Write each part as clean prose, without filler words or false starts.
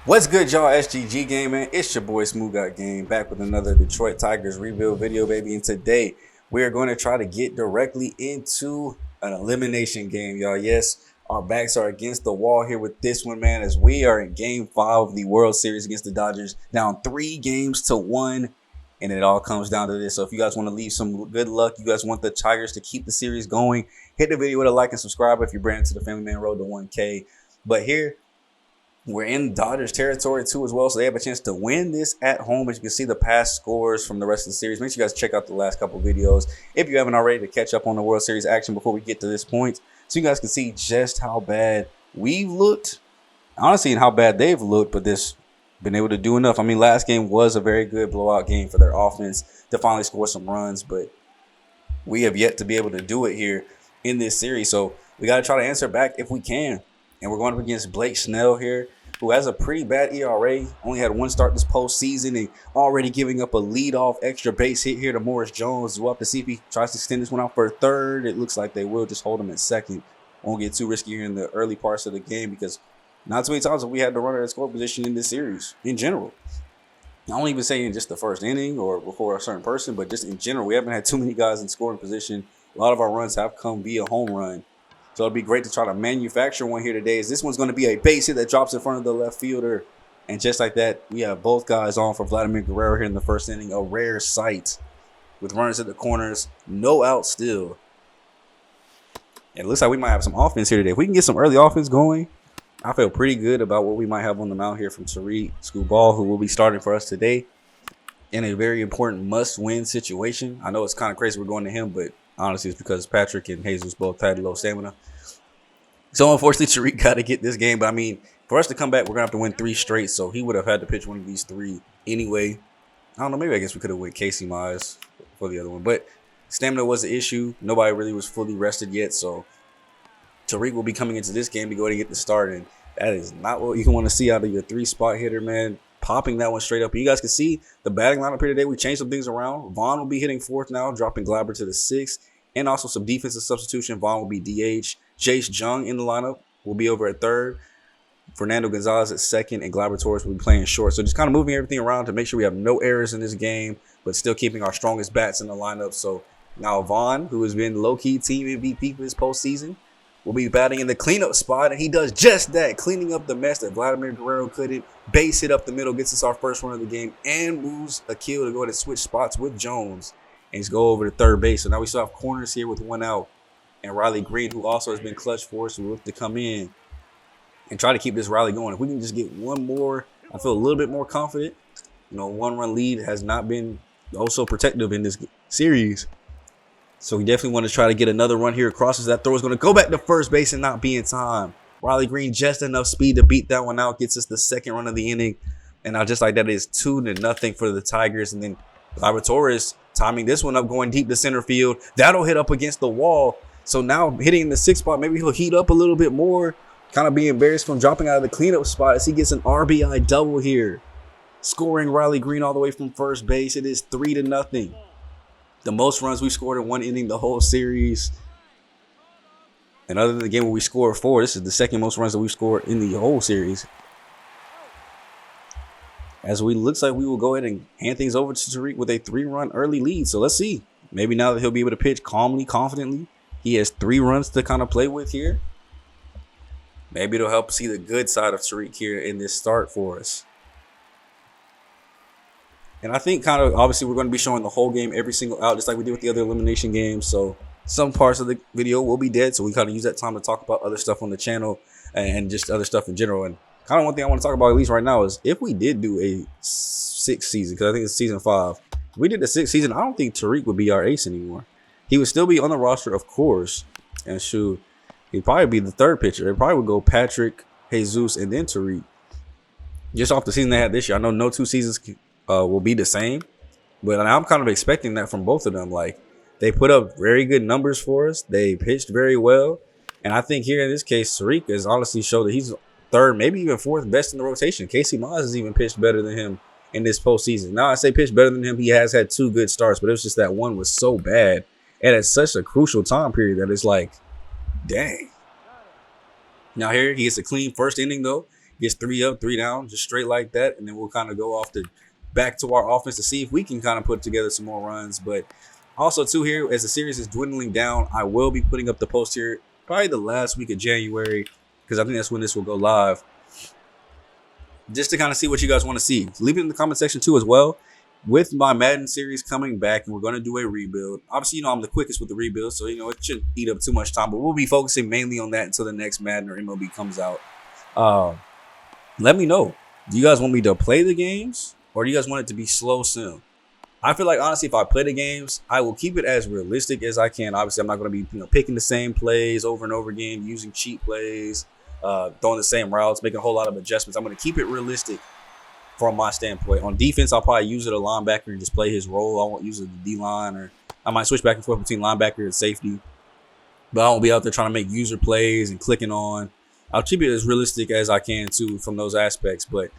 What's good, y'all? SGG Gaming. It's your boy SmooveGotGame back with another Detroit Tigers rebuild video, baby. And today we are going to try to get directly into an elimination game, y'all. Yes, our backs are against the wall here with this one, man, as we are in Game 5 of the World Series against the Dodgers, down 3-1, and it all comes down to this. So if you guys want to leave some good luck, you guys want the Tigers to keep the series going, hit the video with a like and subscribe if you're brand new to the Family Man Road to 1K. But here, we're in Dodgers territory too as well, so they have a chance to win this at home. As you can see the past scores from the rest of the series. Make sure you guys check out the last couple videos if you haven't already to catch up on the World Series action before we get to this point, so you guys can see just how bad we've looked, honestly, and how bad they've looked, but this been able to do enough. I mean, last game was a very good blowout game for their offense to finally score some runs, but we have yet to be able to do it here in this series. So we got to try to answer back if we can. And we're going up against Blake Snell here, who has a pretty bad ERA, only had one start this postseason and already giving up a leadoff extra base hit here to Morris Jones. We'll have to see if he tries to extend this one out for a third. It looks like they will just hold him at second. Won't get too risky here in the early parts of the game because not too many times have we had to run at score position in this series in general. I don't even say in just the first inning or before a certain person, but just in general, we haven't had too many guys in scoring position. A lot of our runs have come via home run. So it'll be great to try to manufacture one here today. As this one's going to be a base hit that drops in front of the left fielder. And just like that, we have both guys on for Vladimir Guerrero here in the first inning. A rare sight with runners at the corners. No out still. And it looks like we might have some offense here today. If we can get some early offense going, I feel pretty good about what we might have on the mound here from Tariq Squadda, who will be starting for us today in a very important must-win situation. I know it's kind of crazy we're going to him, but honestly, it's because Patrick and Jesus both had low stamina. So, unfortunately, Tariq got to get this game. But, I mean, for us to come back, we're going to have to win 3 straight. So, he would have had to pitch one of these 3 anyway. I don't know. Maybe I guess we could have went Casey Mize for the other one. But stamina was the issue. Nobody really was fully rested yet. So, Tariq will be coming into this game to go ahead and get the start. And that is not what you want to see out of your 3-spot hitter, man. Popping that one straight up. You guys can see the batting lineup here today. We changed some things around. Vaughn will be hitting 4th now, dropping Glabber to the 6th. And also some defensive substitution. Vaughn will be DH. Jace Jung in the lineup will be over at 3rd. Fernando Gonzalez at 2nd. And Glabber Torres will be playing short. So just kind of moving everything around to make sure we have no errors in this game, but still keeping our strongest bats in the lineup. So now Vaughn, who has been low-key team MVP for this postseason, will be batting in the cleanup spot. And he does just that, cleaning up the mess that Vladimir Guerrero couldn't. Base hit up the middle, gets us our first run of the game, and moves Akil to go ahead and switch spots with Jones. And he's go over to 3rd base. So now we still have corners here with 1 out. And Riley Green, who also has been clutch for us, will look to come in and try to keep this rally going. If we can just get one more, I feel a little bit more confident. You know, 1-run lead has not been also protective in this series. So we definitely want to try to get another run here across as that throw is going to go back to 1st base and not be in time. Riley Green just enough speed to beat that one out. Gets us the 2nd run of the inning. And now just like that, is 2-0 for the Tigers. And then Glabber Torres timing this one up, going deep to center field. That'll hit up against the wall. So now hitting in the 6th spot, maybe he'll heat up a little bit more. Kind of be embarrassed from dropping out of the cleanup spot as he gets an RBI double here. Scoring Riley Green all the way from 1st base. It is 3-0. The most runs we've scored in one inning the whole series. And other than the game where we scored 4, this is the 2nd most runs that we've scored in the whole series. As we looks like we will go ahead and hand things over to Tariq with a 3-run early lead. So let's see. Maybe now that he'll be able to pitch calmly, confidently. He has 3 runs to kind of play with here. Maybe it'll help see the good side of Tariq here in this start for us. And I think kind of obviously we're going to be showing the whole game, every single out, just like we did with the other elimination games. So some parts of the video will be dead. So we kind of use that time to talk about other stuff on the channel and just other stuff in general. And kind of one thing I want to talk about at least right now is if we did do a 6th season, because I think it's season 5. If we did the 6th season, I don't think Tariq would be our ace anymore. He would still be on the roster, of course. And shoot, he'd probably be the 3rd pitcher. It probably would go Patrick, Jesus, and then Tariq. Just off the season they had this year. I know no 2 seasons will be the same. But I'm kind of expecting that from both of them. Like, they put up very good numbers for us. They pitched very well. And I think here in this case, Tariq has honestly showed that he's 3rd, maybe even 4th best in the rotation. Casey Mize has even pitched better than him in this postseason. Now, I say pitched better than him. He has had 2 good starts, but it was just that one was so bad. And at such a crucial time period that it's like, dang. Now here, he gets a clean 1st inning, though. gets 3 up, 3 down, just straight like that. And then we'll kind of go off to back to our offense to see if we can kind of put together some more runs. But also, too, here, as the series is dwindling down, I will be putting up the post here probably the last week of January, because I think that's when this will go live, just to kind of see what you guys want to see. Leave it in the comment section, too, as well. With my Madden series coming back, and we're going to do a rebuild. Obviously, I'm the quickest with the rebuild, so, it shouldn't eat up too much time. But we'll be focusing mainly on that until the next Madden or MLB comes out. Let me know. Do you guys want me to play the games, or do you guys want it to be slow sim? I feel like, honestly, if I play the games, I will keep it as realistic as I can. Obviously, I'm not going to be picking the same plays over and over again, using cheat plays, throwing the same routes, making a whole lot of adjustments. I'm going to keep it realistic from my standpoint. On defense, I'll probably use it a linebacker and just play his role. I won't use it the D-line, or I might switch back and forth between linebacker and safety. But I won't be out there trying to make user plays and clicking on. I'll keep it as realistic as I can, too, from those aspects. But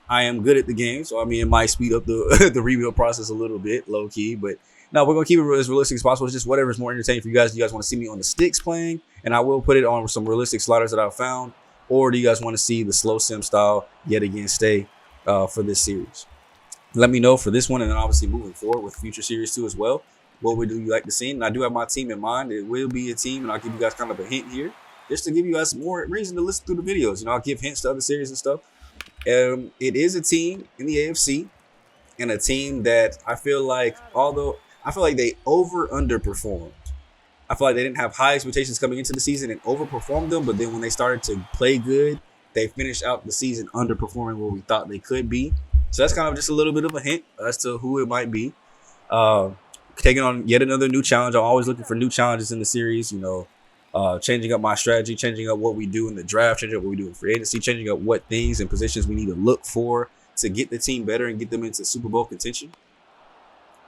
I am good at the game, so it might speed up the the rebuild process a little bit, low key. But no, we're gonna keep it as realistic as possible. It's just whatever's more entertaining for you guys. Do you guys want to see me on the sticks playing, and I will put it on some realistic sliders that I've found, or do you guys want to see the slow sim style yet again stay for this series? Let me know for this one, and then obviously moving forward with future series too as well. What would you like to see? And I do have my team in mind. It will be a team, and I'll give you guys kind of a hint here, just to give you guys more reason to listen through the videos. I'll give hints to other series and stuff. It is a team in the AFC, and a team that I feel like, although I feel like they underperformed. I feel like they didn't have high expectations coming into the season and overperformed them, but then when they started to play good, they finished out the season underperforming where we thought they could be. So that's kind of just a little bit of a hint as to who it might be. Taking on yet another new challenge. I'm always looking for new challenges in the series, changing up my strategy, changing up what we do in the draft, changing up what we do in free agency, changing up what things and positions we need to look for to get the team better and get them into Super Bowl contention.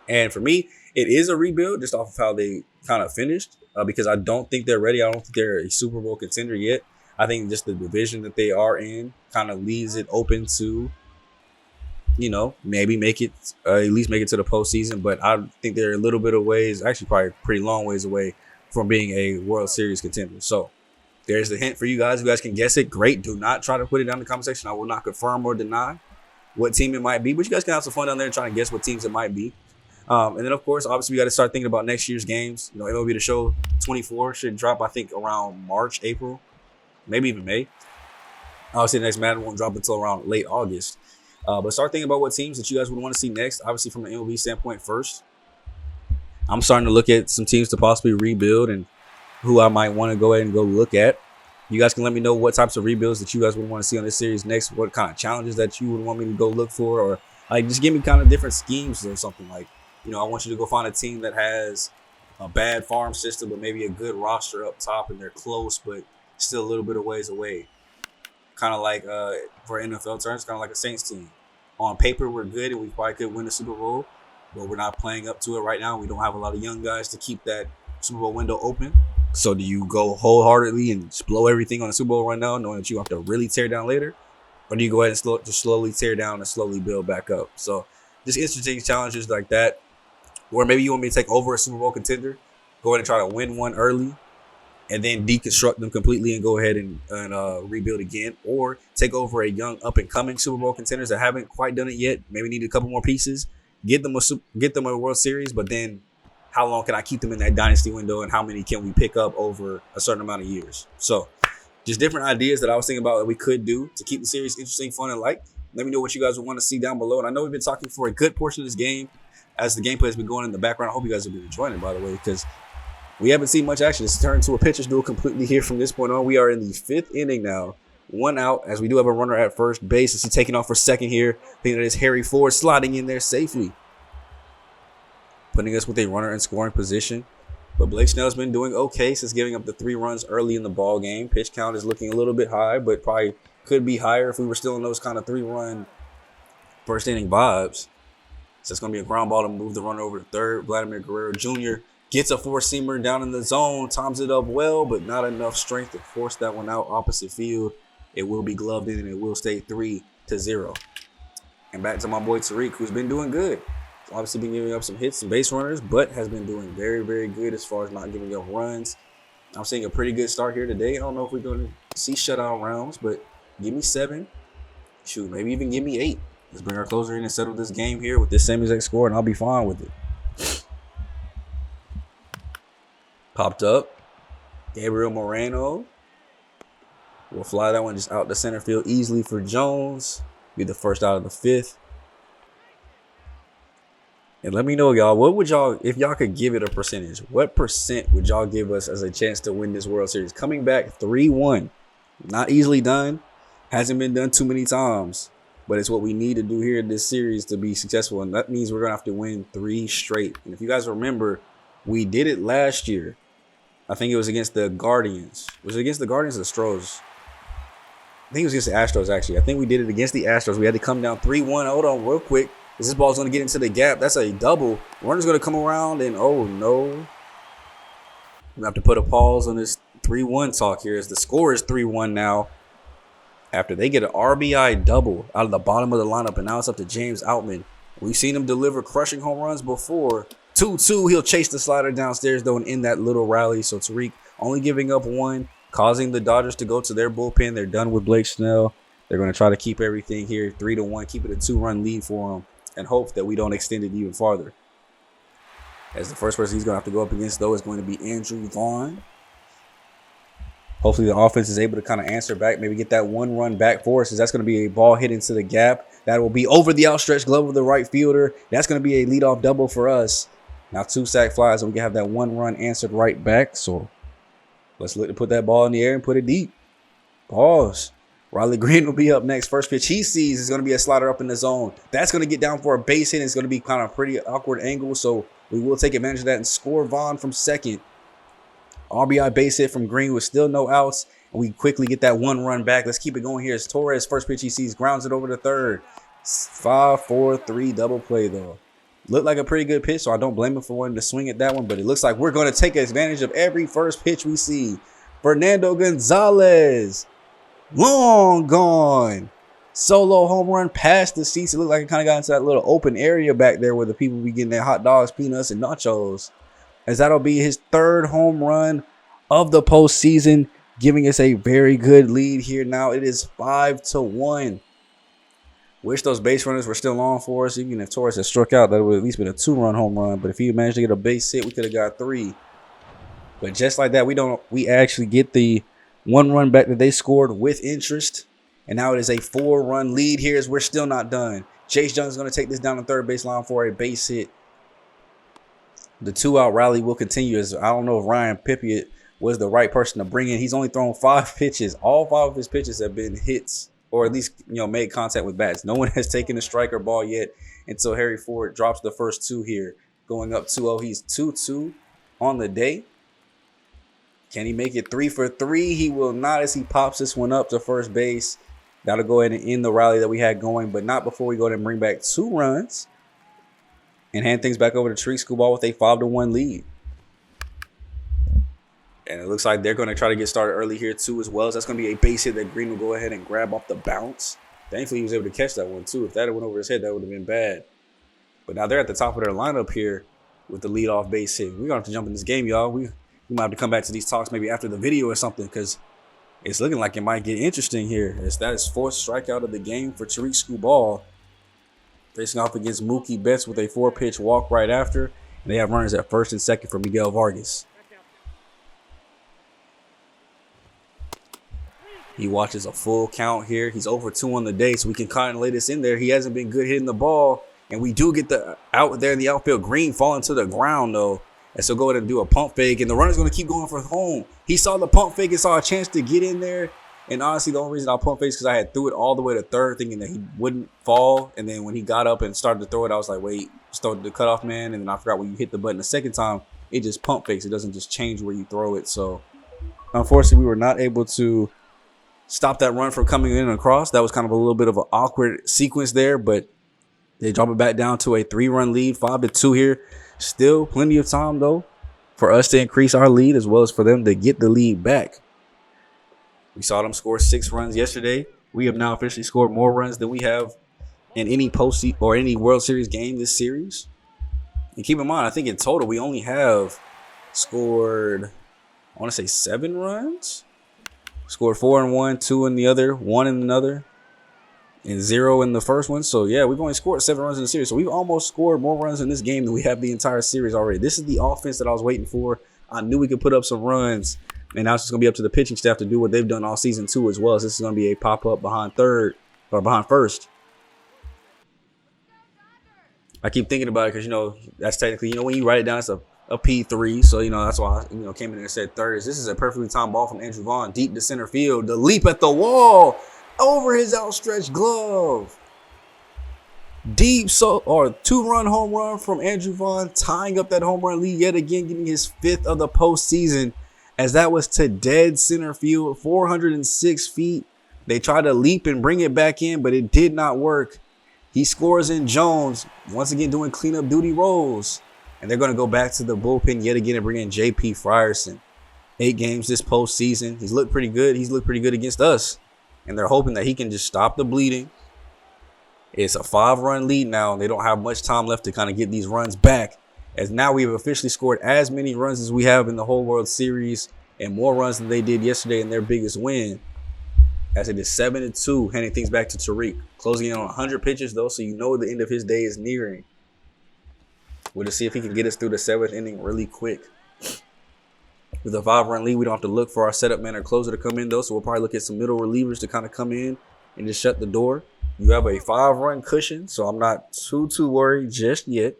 And for me, it is a rebuild just off of how they kind of finished, because I don't think they're ready. I don't think they're a Super Bowl contender yet. I think just the division that they are in kind of leaves it open to, maybe make it, at least make it to the postseason. But I think they're a little bit of ways, actually probably a pretty long ways away from being a World Series contender. So there's the hint for you guys. You guys can guess it. Great. Do not try to put it down in the comment section. I will not confirm or deny what team it might be, but you guys can have some fun down there trying to guess what teams it might be. And then, of course, obviously, we got to start thinking about next year's games. MLB The Show 24 should drop, I think, around March, April, maybe even May. Obviously, the next Madden won't drop until around late August. But start thinking about what teams that you guys would want to see next. Obviously, from an MLB standpoint first. I'm starting to look at some teams to possibly rebuild and who I might want to go ahead and go look at. You guys can let me know what types of rebuilds that you guys would want to see on this series next, what kind of challenges that you would want me to go look for, or just give me kind of different schemes or something. I want you to go find a team that has a bad farm system, but maybe a good roster up top, and they're close, but still a little bit of ways away. Kind of like, for NFL terms, kind of like a Saints team. On paper, we're good, and we probably could win the Super Bowl, but we're not playing up to it right now. We don't have a lot of young guys to keep that Super Bowl window open. So do you go wholeheartedly and just blow everything on the Super Bowl right now, knowing that you have to really tear down later? Or do you go ahead and just slowly tear down and slowly build back up? So just interesting challenges like that. Or maybe you want me to take over a Super Bowl contender, go ahead and try to win one early, and then deconstruct them completely and go ahead and rebuild again. Or take over a young up-and-coming Super Bowl contenders that haven't quite done it yet, maybe need a couple more pieces, get them a World Series, but then how long can I keep them in that dynasty window, and how many can we pick up over a certain amount of years? So just different ideas that I was thinking about that we could do to keep the series interesting, fun, and light. Let me know what you guys would want to see down below. And I know we've been talking for a good portion of this game as the gameplay has been going in the background. I hope you guys have been enjoying it, by the way, because we haven't seen much action. It's turned to a pitcher's duel completely here from this point on. We are in the 5th inning now. 1 out, as we do have a runner at first base. As he's taking off for second here. I think that is Harry Ford sliding in there safely, putting us with a runner in scoring position. But Blake Snell's been doing okay since giving up the 3 runs early in the ball game. Pitch count is looking a little bit high, but probably could be higher if we were still in those kind of 3-run first inning vibes. So it's going to be a ground ball to move the runner over to third. Vladimir Guerrero Jr. gets a 4-seamer down in the zone, times it up well, but not enough strength to force that one out opposite field. It will be gloved in, and it will stay 3-0. And back to my boy Tariq, who's been doing good. Obviously been giving up some hits and base runners, but has been doing very, very good as far as not giving up runs. I'm seeing a pretty good start here today. I don't know if we're going to see shutout rounds, but give me 7. Shoot, maybe even give me 8. Let's bring our closer in and settle this game here with this same exact score, and I'll be fine with it. Popped up. Gabriel Moreno will fly that one just out the center field easily for Jones. Be the first out of the 5th. And let me know, y'all, what would y'all, if y'all could give it a percentage, what percent would y'all give us as a chance to win this World Series? Coming back 3-1. Not easily done. Hasn't been done too many times. But it's what we need to do here in this series to be successful. And that means we're going to have to win 3 straight. And if you guys remember, we did it last year. I think it was against the Guardians. Was it against the Guardians or the Astros? I think it was against the Astros, actually. I think we did it against the Astros. We had to come down 3-1. Hold on real quick. This ball's going to get into the gap. That's a double. Runner's going to come around and, oh, no. We have to put a pause on this 3-1 talk here as the score is 3-1 now. After they get an RBI double out of the bottom of the lineup, and now it's up to James Outman. We've seen him deliver crushing home runs before. 2-2, he'll chase the slider downstairs, though, and in that little rally. So Tariq only giving up 1, causing the Dodgers to go to their bullpen. They're done with Blake Snell. They're going to try to keep everything here 3-1, keep it a 2-run lead for them, and hope that we don't extend it even farther. As the first person he's going to have to go up against, though, is going to be Andrew Vaughn. Hopefully the offense is able to kind of answer back, maybe get that 1 run back for us, as that's going to be a ball hit into the gap. That will be over the outstretched glove of the right fielder. That's going to be a leadoff double for us. Now 2 sac flies, and we can have that 1 run answered right back. So let's look to put that ball in the air and put it deep. Pause. Riley Green will be up next. First pitch he sees is going to be a slider up in the zone. That's going to get down for a base hit. It's going to be kind of a pretty awkward angle, so we will take advantage of that and score Vaughn from second. RBI base hit from Green with still no outs, and we quickly get that 1 run back. Let's keep it going here as Torres, first pitch he sees, grounds it over to third. 5-4-3 double play, though. Looked like a pretty good pitch, so I don't blame him for wanting to swing at that one, but it looks like we're going to take advantage of every first pitch we see. Fernando Gonzalez. Long gone. Solo home run past the seats. It looked like it kind of got into that little open area back there where the people be getting their hot dogs, peanuts, and nachos. As that'll be his 3rd home run of the postseason, giving us a very good lead here. Now it is 5-1. Wish those base runners were still on for us. Even if Torres had struck out, that would at least been a 2-run home run. But if he managed to get a base hit, we could have got 3. But just like that, we actually get the 1 run back that they scored with interest. And now it is a 4-run lead here as we're still not done. Chase Young is going to take this down the third baseline for a base hit. The 2-out rally will continue, as I don't know if Ryan Pipiot was the right person to bring in. He's only thrown 5 pitches. All 5 of his pitches have been hits, or at least, made contact with bats. No one has taken a strike or ball yet until Harry Ford drops the first 2 here. Going up 2-0. He's 2-2 on the day. Can he make it 3 for 3? He will not, as he pops this one up to first base. That'll go ahead and end the rally that we had going, but not before we go ahead and bring back 2 runs and hand things back over to Tariq Skubal with a 5-1 lead. And it looks like they're going to try to get started early here too as well. So that's going to be a base hit that Green will go ahead and grab off the bounce. Thankfully, he was able to catch that one too. If that had went over his head, that would have been bad. But now they're at the top of their lineup here with the leadoff base hit. We're going to have to jump in this game, y'all. We might have to come back to these talks maybe after the video or something, because it's looking like it might get interesting here. As that is 4th strikeout of the game for Tariq Skubal. Facing off against Mookie Betts with a 4-pitch walk right after. And they have runners at first and second for Miguel Vargas. He watches a full count here. He's over 2 on the day, so we can kind of lay this in there. He hasn't been good hitting the ball. And we do get the out there in the outfield. Green falling to the ground, though. And so go ahead and do a pump fake. And the runner's going to keep going for home. He saw the pump fake and saw a chance to get in there. And honestly, the only reason I pump fake is because I had threw it all the way to third, thinking that he wouldn't fall. And then when he got up and started to throw it, I was like, wait, start the cutoff man. And then I forgot when you hit the button the second time, it just pump fakes. It doesn't just change where you throw it. So unfortunately, we were not able to stop that run from coming in and across. That was kind of a little bit of an awkward sequence there, but they drop it back down to a 3-run lead, 5-2 here. Still plenty of time, though, for us to increase our lead as well as for them to get the lead back. We saw them score 6 runs yesterday. We have now officially scored more runs than we have in any postseason or any World Series game this series. And keep in mind, I think in total we only have scored, I want to say 7 runs. Scored 4 in one, 2 in the other, 1 in another. and 0 in the first one. So, yeah, we've only scored 7 runs in the series. So, we've almost scored more runs in this game than we have the entire series already. This is the offense that I was waiting for. I knew we could put up some runs. And now it's just going to be up to the pitching staff to do what they've done all season 2 as well. So, this is going to be a pop-up behind third or behind first. I keep thinking about it because, you know, that's technically, you know, when you write it down, it's a P3. So, you know, that's why I, you know, came in and said third. This is a perfectly timed ball from Andrew Vaughn deep to center field. The leap at the wall over his outstretched glove. Deep, so, or 2-run home run from Andrew Vaughn, tying up that home run lead yet again, getting his 5th of the postseason, as that was to dead center field, 406 feet. They tried to leap and bring it back in, but it did not work. He scores in Jones, once again doing cleanup duty roles. And they're going to go back to the bullpen yet again and bring in J.P. Frierson. 8 games this postseason. He's looked pretty good. He's looked pretty good against us. And they're hoping that he can just stop the bleeding. It's a 5-run lead now. They don't have much time left to kind of get these runs back. As now we have officially scored as many runs as we have in the whole World Series. And more runs than they did yesterday in their biggest win. As it is 7-2, handing things back to Tariq. Closing in on 100 pitches, though, so you know the end of his day is nearing. We'll just see if he can get us through the 7th inning really quick. With a 5-run lead, we don't have to look for our setup man or closer to come in, though, so we'll probably look at some middle relievers to kind of come in and just shut the door. You have a 5-run cushion, so I'm not too worried just yet.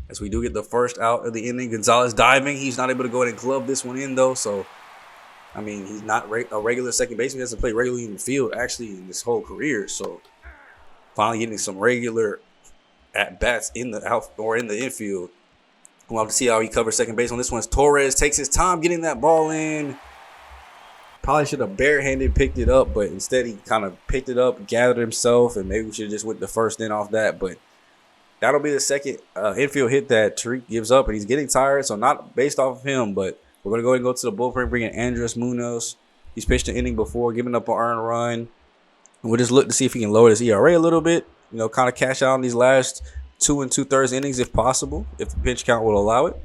As we do get the first out of the inning, Gonzalez diving. He's not able to go ahead and glove this one in, though, so... I mean, he's not a regular second baseman. He hasn't played regularly in the field, actually, in his whole career. So, finally getting some regular at-bats in the out or in the infield. We'll have to see how he covers second base on this one. Torres takes his time getting that ball in. Probably should have barehanded picked it up, but instead he kind of picked it up, gathered himself, and maybe we should have just went the first in off that. But that'll be the second infield hit that Tariq gives up, and he's getting tired, so not based off of him, but we're going to go ahead and go to the bullpen, bring in Andres Munoz. He's pitched an inning before, giving up an earned run. And we'll just look to see if he can lower his ERA a little bit. You know, kind of cash out on these last 2 2/3 innings if possible, if the pitch count will allow it.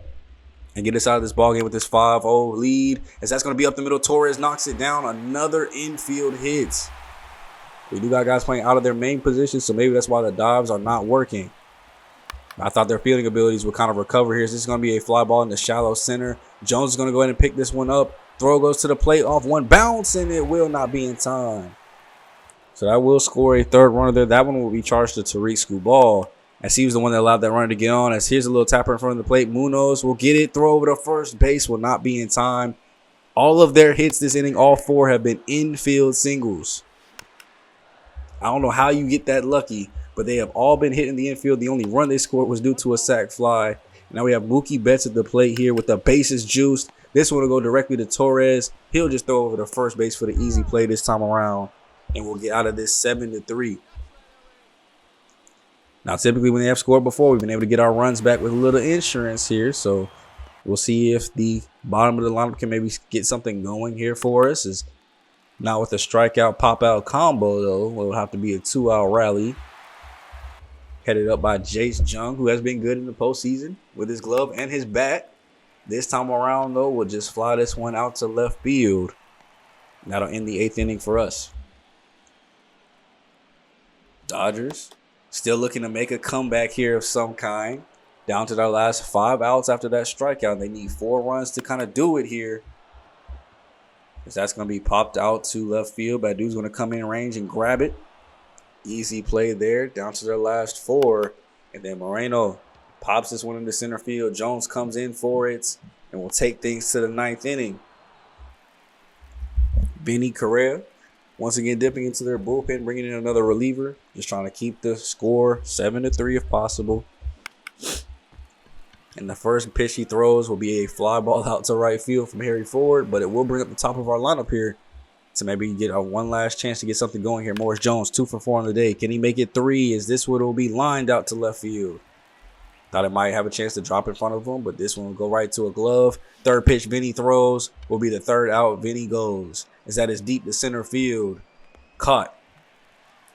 And get us out of this ballgame with this 5-0 lead. As that's going to be up the middle. Torres knocks it down. Another infield hit. We do got guys playing out of their main position, so maybe that's why the dives are not working. I thought their fielding abilities would kind of recover here. This is going to be a fly ball in the shallow center. Jones is going to go ahead and pick this one up. Throw goes to the plate off one bounce, and it will not be in time. So that will score a 3rd runner there. That one will be charged to Tariq Skubal, as he was the one that allowed that runner to get on. As here's a little tapper in front of the plate. Munoz will get it. Throw over to first base will not be in time. All of their hits this inning, all 4 have been infield singles. I don't know how you get that lucky, but they have all been hit in the infield. The only run they scored was due to a sac fly. Now we have Mookie Betts at the plate here with the bases juiced. This one will go directly to Torres. He'll just throw over to first base for the easy play this time around. And we'll get out of this 7-3. Now, typically when they have scored before, we've been able to get our runs back with a little insurance here. So we'll see if the bottom of the lineup can maybe get something going here for us. Is not with a strikeout pop-out combo, though. It'll have to be a 2-out rally. Headed up by Jace Jung, who has been good in the postseason with his glove and his bat. This time around, though, we'll just fly this one out to left field. That'll end the 8th inning for us. Dodgers still looking to make a comeback here of some kind. Down to their last 5 outs after that strikeout. They need 4 runs to kind of do it here. Because that's going to be popped out to left field. Badu's going to come in range and grab it. Easy play there, down to their last 4. And then Moreno pops this one into center field. Jones comes in for it, and will take things to the 9th inning. Benny Correa, once again dipping into their bullpen, bringing in another reliever. Just trying to keep the score 7-3 if possible. And the first pitch he throws will be a fly ball out to right field from Harry Ford, but it will bring up the top of our lineup here. So maybe get a one last chance to get something going here. Morris Jones, 2 for 4 on the day. Can he make it 3? Is this what will be lined out to left field? Thought it might have a chance to drop in front of him, but this one will go right to a glove. 3rd pitch Vinny throws will be the 3rd out. Vinny goes. As that is deep to center field. Caught.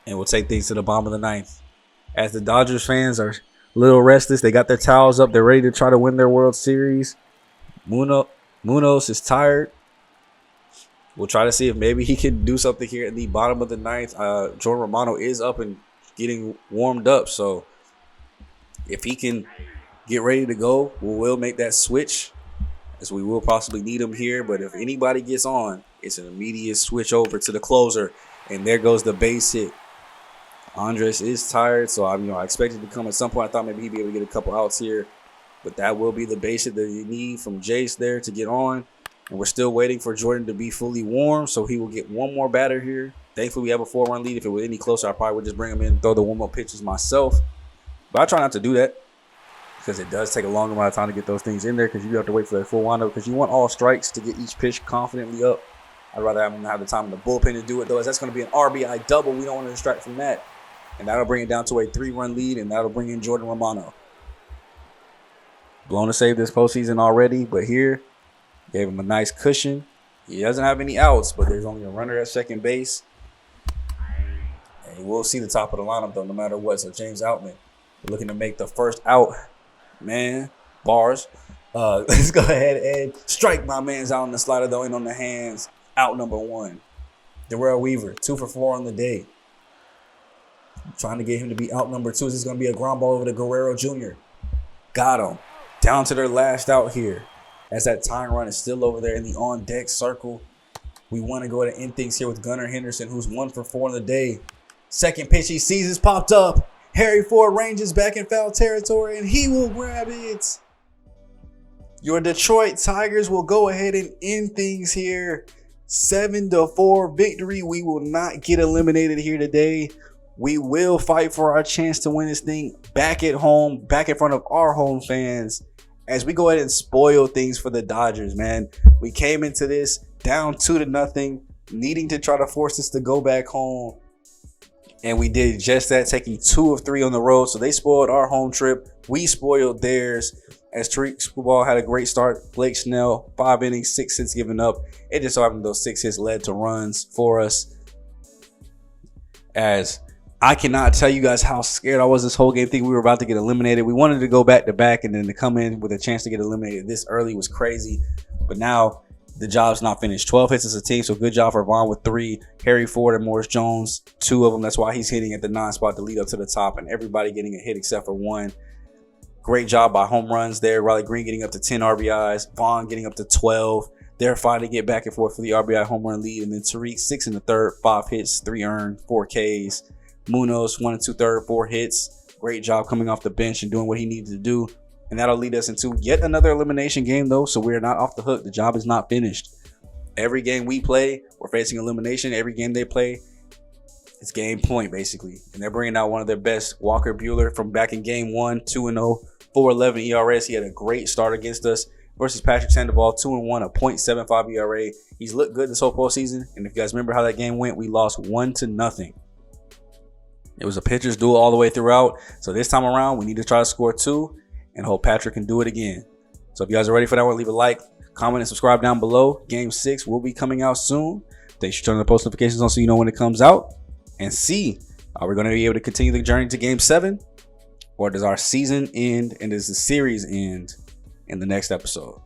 And we'll take things to the bottom of the 9th. As the Dodgers fans are a little restless, they got their towels up. They're ready to try to win their World Series. Munoz is tired. We'll try to see if maybe he can do something here in the bottom of the ninth. Jordan Romano is up and getting warmed up. So if he can get ready to go, we'll make that switch, as we will possibly need him here. But if anybody gets on, it's an immediate switch over to the closer. And there goes the base hit. Andres is tired, so I expected to come at some point. I thought maybe he'd be able to get a couple outs here. But that will be the base hit that you need from Jace there to get on. And we're still waiting for Jordan to be fully warm, so he will get one more batter here. Thankfully, we have a 4-run lead. If it was any closer, I probably would just bring him in and throw the warm-up pitches myself. But I try not to do that, because it does take a long amount of time to get those things in there, because you have to wait for that full windup, because you want all strikes to get each pitch confidently up. I'd rather have him have the time in the bullpen to do it, though, as that's going to be an RBI double. We don't want to distract from that. And that'll bring it down to a 3-run lead, and that'll bring in Jordan Romano. Blown to save this postseason already, but here, gave him a nice cushion. He doesn't have any outs, but there's only a runner at second base. And we'll see the top of the lineup, though, no matter what. So James Outman looking to make the first out. Man, bars. Let's go ahead and strike my man's out on the slider, though, and on the hands. Out number 1. Darrell Weaver, 2 for 4 on the day. I'm trying to get him to be out number 2. This is going to be a ground ball over to Guerrero Jr. Got him. Down to their last out here, as that tying run is still over there in the on-deck circle. We want to go ahead and end things here with Gunnar Henderson, who's 1 for 4 on the day. Second pitch he sees is popped up. Harry Ford ranges back in foul territory, and he will grab it. Your Detroit Tigers will go ahead and end things here. 7-4 victory. We will not get eliminated here today. We will fight for our chance to win this thing back at home, back in front of our home fans, as we go ahead and spoil things for the Dodgers, man. We came into this down 2-0, needing to try to force us to go back home. And we did just that, taking 2 of 3 on the road. So they spoiled our home trip. We spoiled theirs, as Tariq Skubal had a great start. Blake Snell, 5 innings, 6 hits given up. It just so happened those 6 hits led to runs for us. As I cannot tell you guys how scared I was this whole game, thinking we were about to get eliminated. We wanted to go back-to-back, and then to come in with a chance to get eliminated this early was crazy. But now the job's not finished. 12 hits as a team, so good job for Vaughn with 3. Harry Ford and Morris Jones, 2 of them. That's why he's hitting at the 9 spot to lead up to the top, and everybody getting a hit except for 1. Great job by home runs there. Riley Green getting up to 10 RBIs. Vaughn getting up to 12. They're fine to get back and forth for the RBI home run lead. And then Tariq, 6 in the third, 5 hits, 3 earned, 4 Ks. Munoz, 1 2/3, 4 hits. Great job coming off the bench and doing what he needed to do. And that'll lead us into yet another elimination game, though. So we're not off the hook. The job is not finished. Every game we play, we're facing elimination. Every game they play, it's game point, basically. And they're bringing out one of their best, Walker Buehler, from back in game 1, 2-0, 4.11 ERS. He had a great start against us. Versus Patrick Sandoval, 2-1, a .75 ERA. He's looked good this whole postseason. And if you guys remember how that game went, we lost 1-0. It was a pitcher's duel all the way throughout. So this time around, we need to try to score 2 and hope Patrick can do it again. So if you guys are ready for that one, leave a like, comment, and subscribe down below. Game 6 will be coming out soon. Make sure to turn the post notifications on so you know when it comes out. And see, are we going to be able to continue the journey to Game 7? Or does our season end and does the series end in the next episode?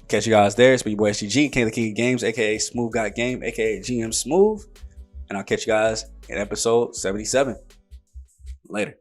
Catch you guys there. It's been your boy SGG, King of the King of Games, a.k.a. SmooveGotGame, a.k.a. GM Smooth. And I'll catch you guys in episode 77. Later.